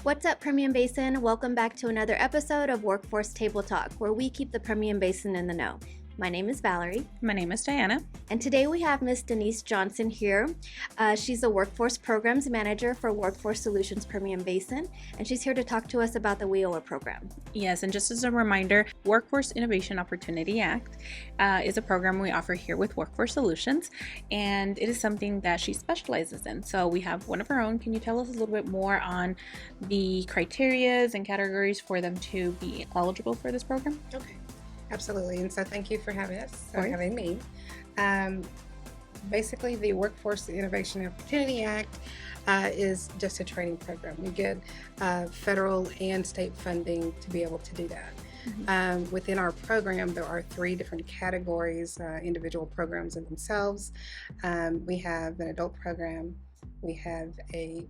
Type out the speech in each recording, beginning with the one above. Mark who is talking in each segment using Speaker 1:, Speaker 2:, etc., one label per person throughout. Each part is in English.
Speaker 1: What's up, Permian Basin? Welcome back to another episode of Workforce Table Talk, where we keep the Permian Basin in the know. My name is Valerie.
Speaker 2: My name is Diana.
Speaker 1: And today we have Miss Denise Johnson here. She's the Workforce Programs Manager for Workforce Solutions Permian Basin, and she's here to talk to us about the WIOA program.
Speaker 2: Yes, and just as a reminder, Workforce Innovation Opportunity Act is a program we offer here with Workforce Solutions, and it is something that she specializes in. So we have one of our own. Can you tell us a little bit more on the criterias and categories for them to be eligible for this program?
Speaker 3: Okay. Absolutely, and so thank you for having us, or having me. Basically, the Workforce Innovation Opportunity Act is just a training program. We get federal and state funding to be able to do that. Mm-hmm. Within our program, there are 3 different categories, individual programs in themselves. We have an adult program, we have a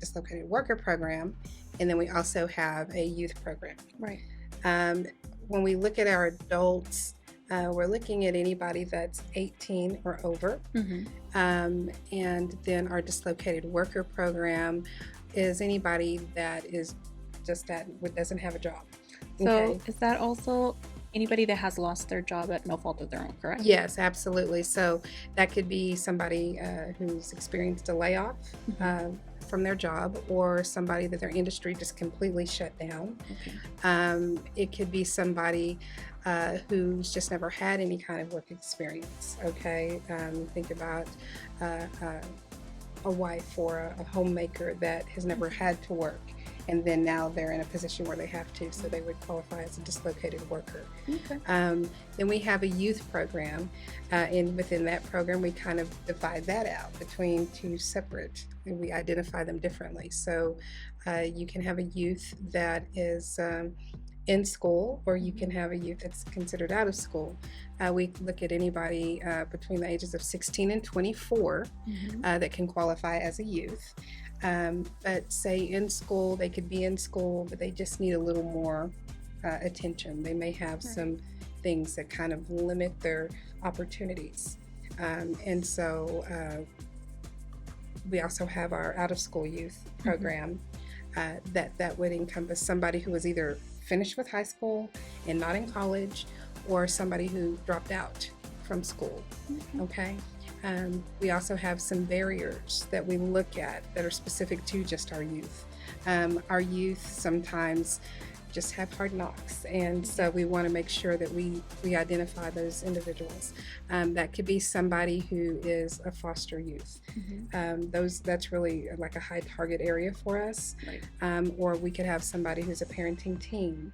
Speaker 3: dislocated worker program, and then we also have a youth program.
Speaker 2: Right.
Speaker 3: When we look at our adults, we're looking at anybody that's 18 or over. Mm-hmm. And then our dislocated worker program is anybody that is just that doesn't have a job.
Speaker 2: So Is that also anybody that has lost their job at no fault of their own, correct?
Speaker 3: Yes, absolutely. So that could be somebody who's experienced a layoff from their job, or somebody that their industry just completely shut down. Okay. It could be somebody who's just never had any kind of work experience. Okay. Think about a wife or a homemaker that has never had to work, and then now they're in a position where they have to, so they would qualify as a dislocated worker. Okay. Then we have a youth program, and within that program we kind of divide that out between 2 separate, and we identify them differently. So you can have a youth that is in school, or you can have a youth that's considered out of school. We look at anybody between the ages of 16 and 24 that can qualify as a youth. But say in school, they could be in school, but they just need a little more attention. They may have some things that kind of limit their opportunities. And so we also have our out-of-school youth program that would encompass somebody who was either finished with high school and not in college, or somebody who dropped out from school. Okay. We also have some barriers that we look at that are specific to just our youth. Our youth sometimes just have hard knocks, and so we want to make sure that we identify those individuals. That could be somebody who is a foster youth. That's really like a high target area for us. Right. Or we could have somebody who's a parenting teen.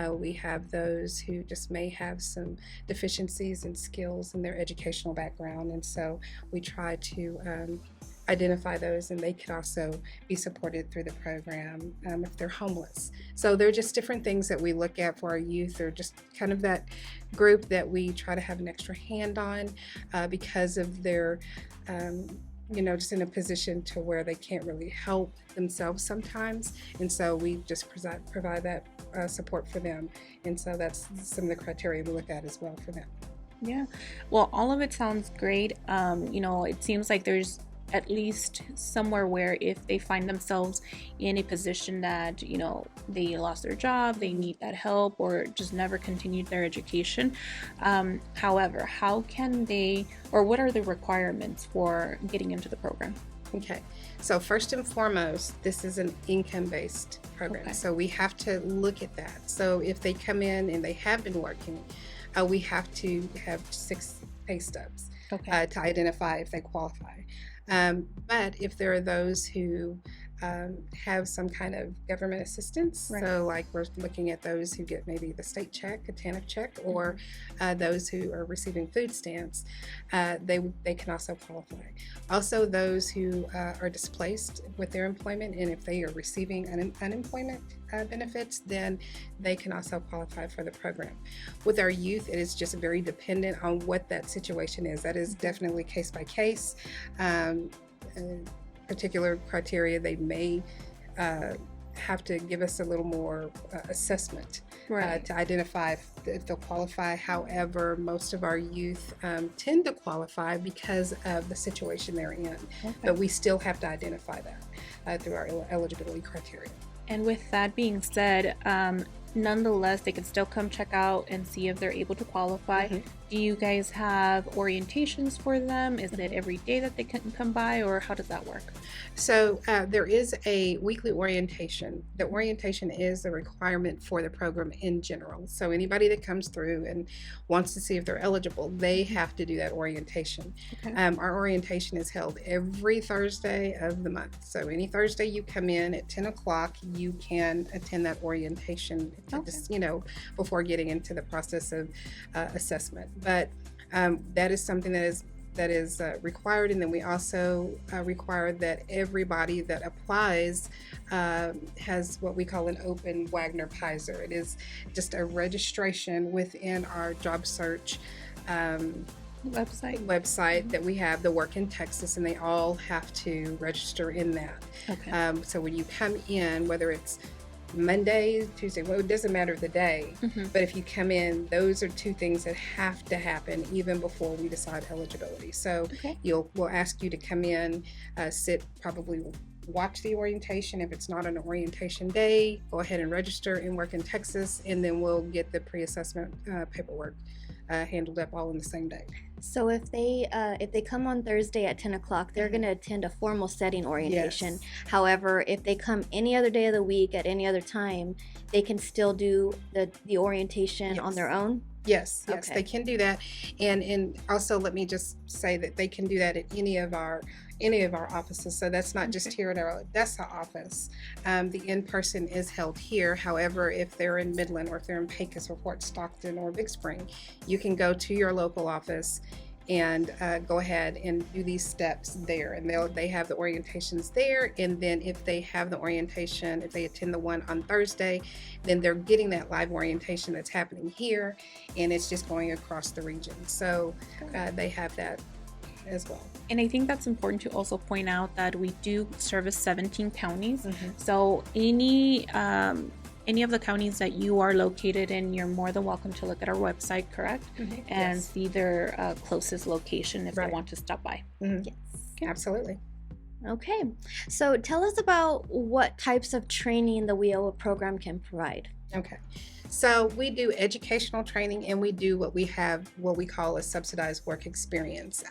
Speaker 3: We have those who just may have some deficiencies and skills in their educational background, and so we try to identify those, and they could also be supported through the program if they're homeless. So they're just different things that we look at for our youth, or just kind of that group that we try to have an extra hand on because of their just in a position to where they can't really help themselves sometimes, and so we just provide that support for them. And so that's some of the criteria we look at as well for them.
Speaker 2: Yeah, well, all of it sounds great. It seems like there's at least somewhere where if they find themselves in a position that, they lost their job, they need that help, or just never continued their education. However, how can they, or what are the requirements for getting into the program?
Speaker 3: Okay, so first and foremost, this is an income-based program. Okay. So we have to look at that. So if they come in and they have been working, we have to have 6 pay stubs to identify if they qualify. But if there are those who have some kind of government assistance, so like we're looking at those who get maybe the state check, a TANF check, or those who are receiving food stamps, they can also qualify. Also, those who are displaced with their employment, and if they are receiving unemployment benefits, then they can also qualify for the program. With our youth, it is just very dependent on what that situation is. That is definitely case by case. Particular criteria, they may have to give us a little more assessment to identify if they'll qualify. However, most of our youth tend to qualify because of the situation they're in, but we still have to identify that through our eligibility criteria.
Speaker 2: And with that being said, nonetheless, they can still come check out and see if they're able to qualify. Do you guys have orientations for them? Is it every day that they can come by, or how does that work?
Speaker 3: So there is a weekly orientation. The orientation is a requirement for the program in general. So anybody that comes through and wants to see if they're eligible, they have to do that orientation.
Speaker 2: Okay.
Speaker 3: Our orientation is held every Thursday of the month. So any Thursday you come in at 10 o'clock, you can attend that orientation, just, before getting into the process of assessment. But that is something that is required, and then we also require that everybody that applies has what we call an open Wagner Pizer. It is just a registration within our job search website that we have, the Work in Texas, and they all have to register in that.
Speaker 2: Okay.
Speaker 3: So when you come in, whether it's Monday, Tuesday, well, it doesn't matter the day, but if you come in, those are two things that have to happen even before we decide eligibility. So we'll ask you to come in, sit, probably watch the orientation. If it's not an orientation day, go ahead and register in Work in Texas, and then we'll get the pre-assessment paperwork handled up all in the same day.
Speaker 1: So if they come on Thursday at 10 o'clock, they're going to attend a formal setting orientation.
Speaker 3: Yes.
Speaker 1: However, if they come any other day of the week at any other time, they can still do the orientation on their own?
Speaker 3: Yes,
Speaker 1: Okay.
Speaker 3: they can do that. And also let me just say that they can do that at any of our offices. So that's not just here at our Odessa office. The in-person is held here. However, if they're in Midland, or if they're in Pecos, or Fort Stockton, or Big Spring, you can go to your local office and go ahead and do these steps there, and they have the orientations there. And then if they have the orientation, if they attend the one on Thursday, then they're getting that live orientation that's happening here, and it's just going across the region. So they have that as well.
Speaker 2: And I think that's important to also point out that we do service 17 counties. So any of the counties that you are located in, you're more than welcome to look at our website, correct? And see their closest location if they want to stop by.
Speaker 1: Yes.
Speaker 3: Absolutely.
Speaker 1: Okay. So tell us about what types of training the WIOA program can provide.
Speaker 3: Okay. So we do educational training, and we do what we call a subsidized work experience.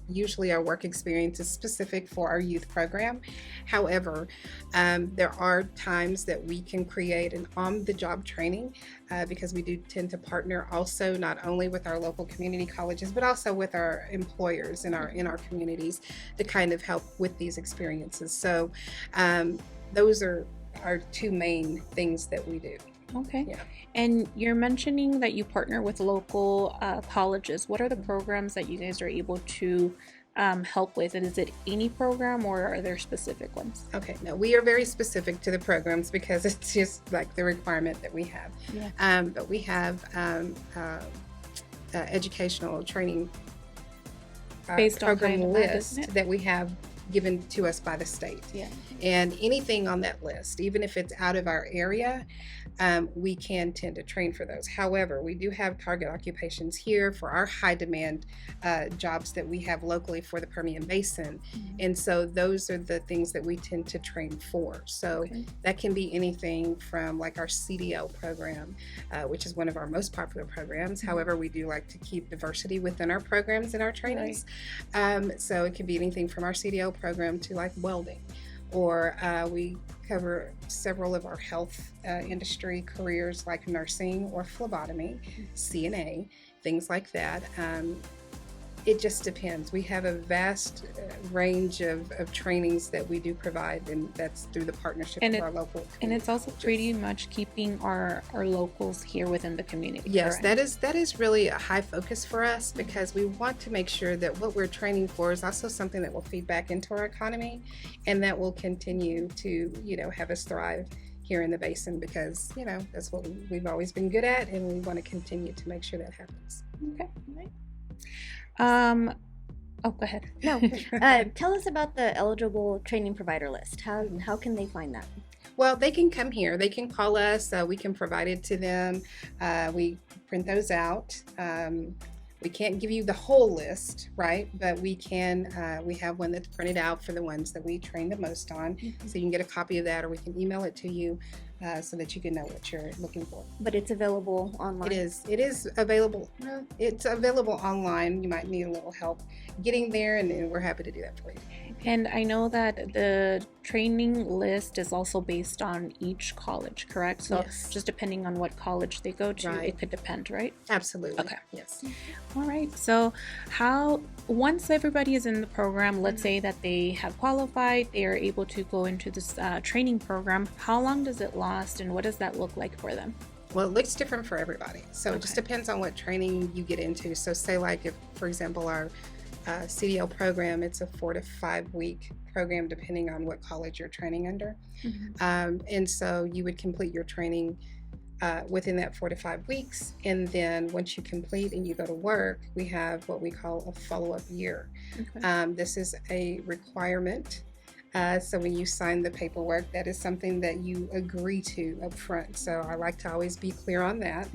Speaker 3: Usually our work experience is specific for our youth program. However, there are times that we can create an on-the-job training because we do tend to partner also not only with our local community colleges, but also with our employers in our communities to kind of help with these experiences. So those are our two main things that we do.
Speaker 2: Okay.
Speaker 3: Yeah.
Speaker 2: And you're mentioning that you partner with local colleges. What are the programs that you guys are able to help with? And is it any program, or are there specific ones?
Speaker 3: Okay, no, we are very specific to the programs because it's just like the requirement that we have.
Speaker 2: Yeah.
Speaker 3: But we have educational training
Speaker 2: Based on
Speaker 3: program
Speaker 2: kind of
Speaker 3: list
Speaker 2: isn't it?
Speaker 3: that we have given to us by the state.
Speaker 2: Yeah.
Speaker 3: And anything on that list, even if it's out of our area, we can tend to train for those. However, we do have target occupations here for our high demand jobs that we have locally for the Permian Basin. And so those are the things that we tend to train for. So that can be anything from like our CDL program, which is one of our most popular programs. However, we do like to keep diversity within our programs and our trainings. So it can be anything from our CDL program to like welding, or we cover several of our health industry careers like nursing or phlebotomy, CNA, things like that. It just depends. We have a vast range of trainings that we do provide, and that's through the partnership of our local community.
Speaker 2: And it's also pretty much keeping our locals here within the community.
Speaker 3: Yes,
Speaker 2: correct?
Speaker 3: that is really a high focus for us, because we want to make sure that what we're training for is also something that will feed back into our economy, and that will continue to, have us thrive here in the basin, because, that's what we've always been good at, and we want to continue to make sure that happens.
Speaker 2: Okay. Oh, go ahead.
Speaker 1: No. Tell us about the eligible training provider list. How can they find that?
Speaker 3: Well, they can come here. They can call us. We can provide it to them. We print those out. We can't give you the whole list, right? But we have one that's printed out for the ones that we train the most on. So you can get a copy of that, or we can email it to you so that you can know what you're looking for.
Speaker 1: But it's available online.
Speaker 3: It is available. It's available online. You might need a little help getting there, and we're happy to do that for you.
Speaker 2: And I know that the training list is also based on each college, correct? So
Speaker 3: Yes.
Speaker 2: just depending on what college they go to,
Speaker 3: Right.
Speaker 2: it could depend, right?
Speaker 3: Absolutely.
Speaker 2: Okay.
Speaker 3: Yes.
Speaker 2: All right. So once everybody is in the program, let's say that they have qualified, they are able to go into this training program, how long does it last and what does that look like for them?
Speaker 3: Well, it looks different for everybody. So it just depends on what training you get into. So say like if, for example, our CDL program, it's a 4 to 5 week program depending on what college you're training under. And so you would complete your training within that 4 to 5 weeks. And then once you complete and you go to work, we have what we call a follow-up year. This is a requirement. So when you sign the paperwork, that is something that you agree to up front. So I like to always be clear on that.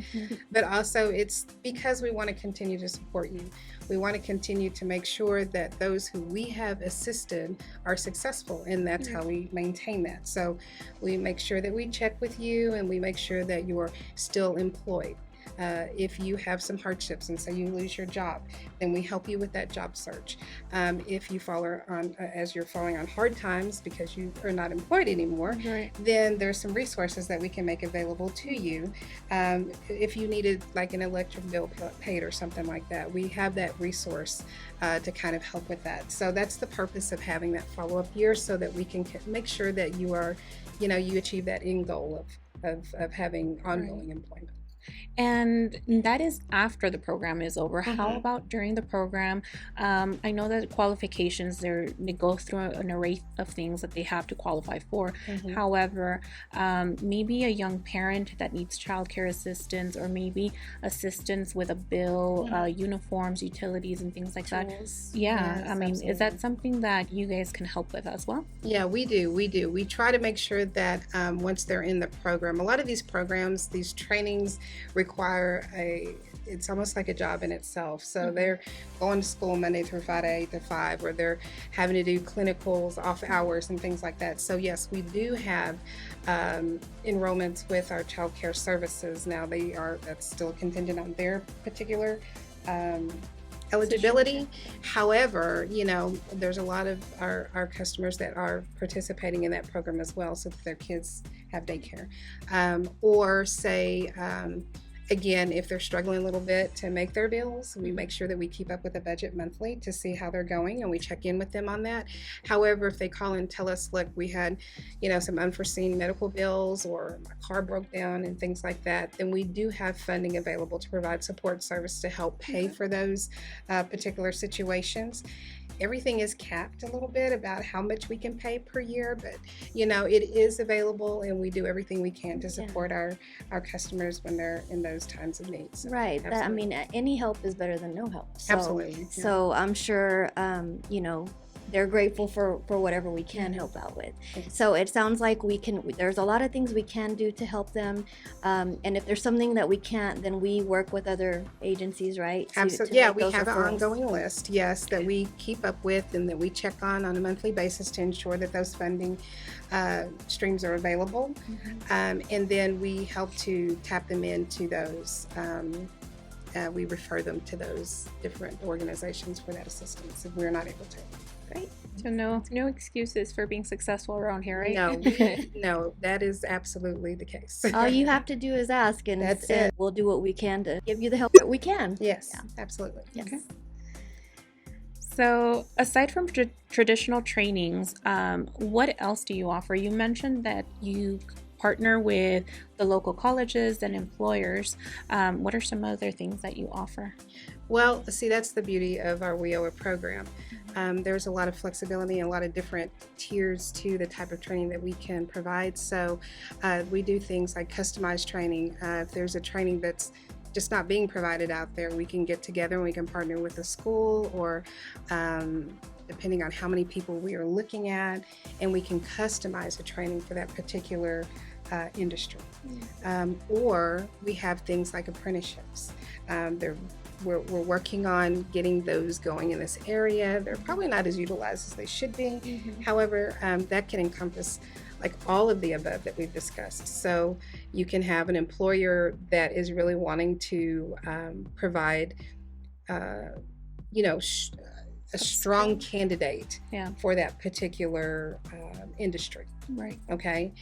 Speaker 3: But also it's because we want to continue to support you. We want to continue to make sure that those who we have assisted are successful, and that's how we maintain that. So we make sure that we check with you, and we make sure that you are still employed. If you have some hardships and so you lose your job, then we help you with that job search. If you as you're falling on hard times because you are not employed anymore, then there's some resources that we can make available to you. If you needed like an electric bill paid or something like that, we have that resource to kind of help with that. So that's the purpose of having that follow-up year, so that we can make sure that you are, you achieve that end goal of having ongoing employment.
Speaker 2: And that is after the program is over. How about during the program? I know that qualifications, they go through an array of things that they have to qualify for. However, maybe a young parent that needs childcare assistance, or maybe assistance with a bill, uniforms, utilities, and things like that. Yeah, I mean, absolutely. Is that something that you guys can help with as well?
Speaker 3: Yeah, we do. We try to make sure that once they're in the program, a lot of these programs, these trainings require it's almost like a job in itself. So they're going to school Monday through Friday, 8 to 5, or they're having to do clinicals, off hours, and things like that. So yes, we do have enrollments with our child care services. Now that's still contingent on their particular eligibility. However, there's a lot of our customers that are participating in that program as well, so that their kids have daycare. Or say, again, if they're struggling a little bit to make their bills, we make sure that we keep up with the budget monthly to see how they're going, and we check in with them on that. However, if they call and tell us, look, we had, some unforeseen medical bills, or my car broke down and things like that, then we do have funding available to provide support service to help pay for those particular situations. Everything is capped a little bit about how much we can pay per year, but it is available, and we do everything we can to support our customers when they're in those times of need. So,
Speaker 1: right. Any help is better than no help. So,
Speaker 3: absolutely. Yeah.
Speaker 1: So I'm sure, they're grateful for whatever we can help out with. So it sounds like there's a lot of things we can do to help them. And if there's something that we can't, then we work with other agencies, right?
Speaker 3: Absolutely. Yeah, we have an ongoing list, yes, that we keep up with and that we check on a monthly basis to ensure that those funding streams are available. And then we help to tap them into those. We refer them to those different organizations for that assistance if we're not able to.
Speaker 2: Great. So no excuses for being successful around here, right?
Speaker 3: No, that is absolutely the case.
Speaker 1: All you have to do is ask, and
Speaker 3: that's it.
Speaker 1: We'll do what we can to give you the help that we can.
Speaker 3: Yes, absolutely.
Speaker 1: Yes.
Speaker 2: Okay. So aside from traditional trainings, what else do you offer? You mentioned that you partner with the local colleges and employers. What are some other things that you offer?
Speaker 3: Well, see, that's the beauty of our WIOA program. There's a lot of flexibility and a lot of different tiers to the type of training that we can provide. So we do things like customized training. If there's a training that's just not being provided out there, we can get together and we can partner with a school, or depending on how many people we are looking at, and we can customize a training for that particular industry. Or we have things like apprenticeships. They're we're working on getting those going in this area. They're probably not as utilized as they should be. However, that can encompass like all of the above that we've discussed. So you can have an employer that is really wanting to provide, a strong candidate for that particular industry.
Speaker 2: Right.
Speaker 3: Okay.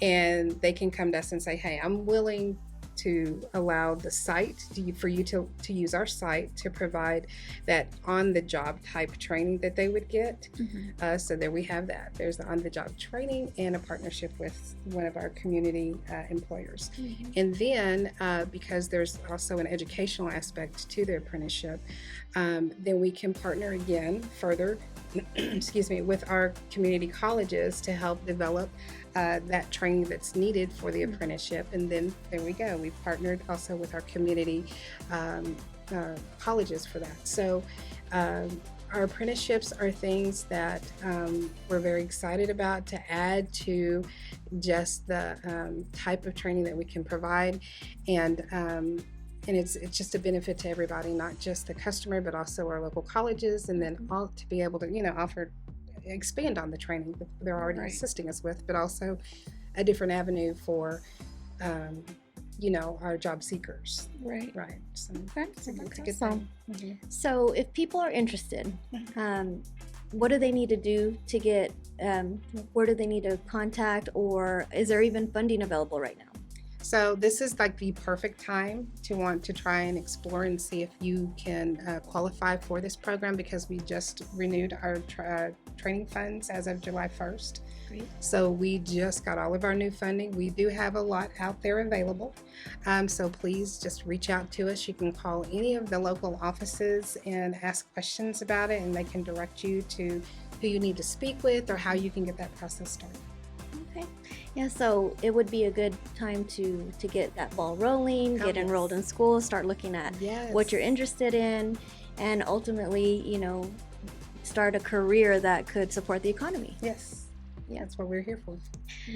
Speaker 3: And they can come to us and say, hey, I'm willing to allow the site for you to use our site to provide that on-the-job type training that they would get. So there we have that. There's the on-the-job training and a partnership with one of our community employers. And then because there's also an educational aspect to the apprenticeship, then we can partner again further excuse me, with our community colleges to help develop that training that's needed for the apprenticeship. And then there we go. We've partnered also with our community colleges for that. So our apprenticeships are things that we're very excited about to add to just the type of training that we can provide. And it's just a benefit to everybody, not just the customer, but also our local colleges, and then all to be able to, expand on the training that they're already assisting us with, but also a different avenue for, our job seekers.
Speaker 2: Right.
Speaker 3: So
Speaker 2: That's
Speaker 3: it's a good
Speaker 2: awesome.
Speaker 3: thing.
Speaker 1: So if people are interested, what do they need to do to get, where do they need to contact, or is there even funding available right now?
Speaker 3: So this is like the perfect time to want to try and explore and see if you can qualify for this program, because we just renewed our training funds as of July 1st.
Speaker 1: Great.
Speaker 3: So we just got all of our new funding. We do have a lot out there available. So please just reach out to us. You can call any of the local offices and ask questions about it, and they can direct you to who you need to speak with or how you can get that process started.
Speaker 1: Okay. Yeah, so it would be a good time to get that ball rolling, get enrolled in school, start looking at what you're interested in, and ultimately, start a career that could support the economy.
Speaker 3: Yes. Yeah, that's what we're here for.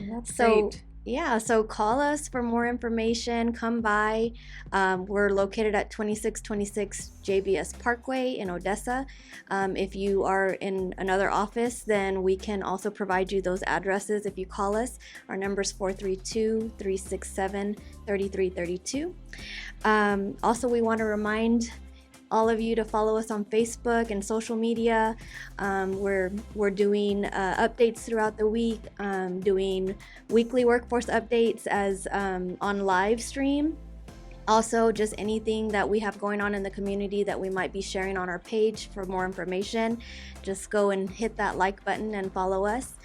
Speaker 2: That's
Speaker 1: So,
Speaker 2: great.
Speaker 1: so call us for more information. Come by. We're located at 2626 JBS Parkway in Odessa. If you are in another office, then we can also provide you those addresses if you call us. Our number is 432-367-3332. Also, we want to remind all of you to follow us on Facebook and social media. We're doing updates throughout the week, doing weekly workforce updates as on live stream. Also, just anything that we have going on in the community that we might be sharing on our page. For more information, just go and hit that like button and follow us.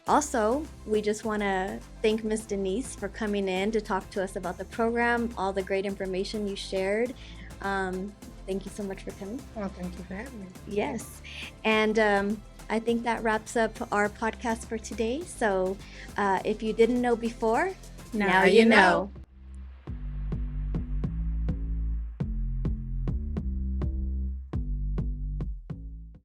Speaker 1: Also, we just want to thank Ms. Denise for coming in to talk to us about the program, all the great information you shared. Thank you so much for coming.
Speaker 3: Well, thank you for having me.
Speaker 1: Yes. And I think that wraps up our podcast for today. So if you didn't know before, now you know.